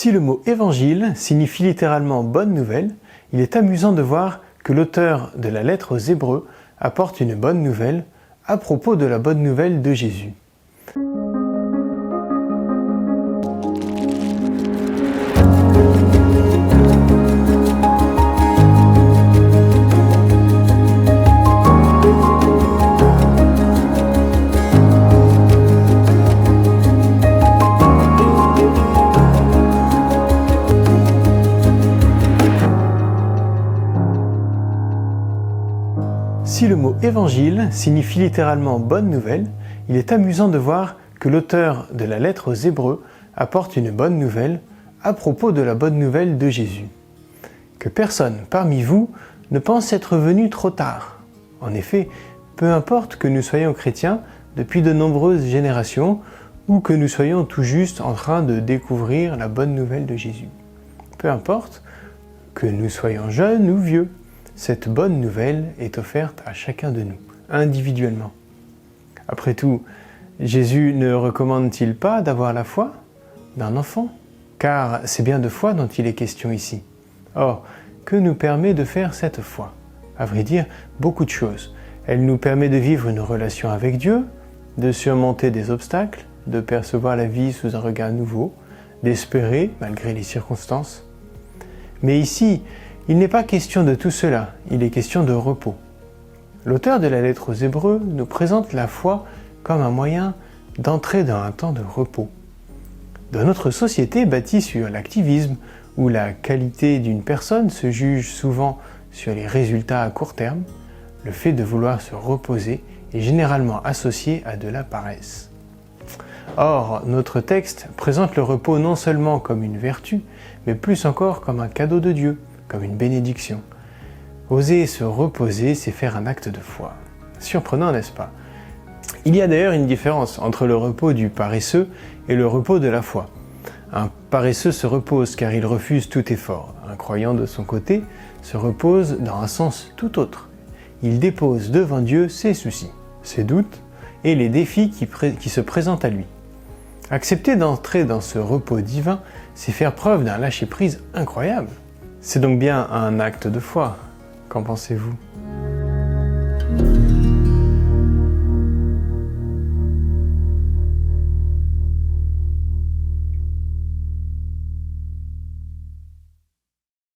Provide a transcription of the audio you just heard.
Si le mot évangile signifie littéralement bonne nouvelle, il est amusant de voir que l'auteur de la lettre aux Hébreux apporte une bonne nouvelle à propos de la bonne nouvelle de Jésus. Si le mot évangile signifie littéralement bonne nouvelle, il est amusant de voir que l'auteur de la lettre aux Hébreux apporte une bonne nouvelle à propos de la bonne nouvelle de Jésus. Que personne parmi vous ne pense être venu trop tard. En effet, peu importe que nous soyons chrétiens depuis de nombreuses générations ou que nous soyons tout juste en train de découvrir la bonne nouvelle de Jésus. Peu importe que nous soyons jeunes ou vieux. Cette bonne nouvelle est offerte à chacun de nous, individuellement. Après tout, Jésus ne recommande-t-il pas d'avoir la foi d'un enfant? Car c'est bien de foi dont il est question ici. Or, que nous permet de faire cette foi? À vrai dire, beaucoup de choses. Elle nous permet de vivre une relation avec Dieu, de surmonter des obstacles, de percevoir la vie sous un regard nouveau, d'espérer malgré les circonstances. Mais ici, il n'est pas question de tout cela, il est question de repos. L'auteur de la lettre aux Hébreux nous présente la foi comme un moyen d'entrer dans un temps de repos. Dans notre société bâtie sur l'activisme, où la qualité d'une personne se juge souvent sur les résultats à court terme, le fait de vouloir se reposer est généralement associé à de la paresse. Or, notre texte présente le repos non seulement comme une vertu, mais plus encore comme un cadeau de Dieu, comme une bénédiction. Oser se reposer, c'est faire un acte de foi. Surprenant, n'est-ce pas? Il y a d'ailleurs une différence entre le repos du paresseux et le repos de la foi. Un paresseux se repose car il refuse tout effort. Un croyant de son côté se repose dans un sens tout autre. Il dépose devant Dieu ses soucis, ses doutes et les défis qui se présentent à lui. Accepter d'entrer dans ce repos divin, c'est faire preuve d'un lâcher-prise incroyable. C'est donc bien un acte de foi. Qu'en pensez-vous ?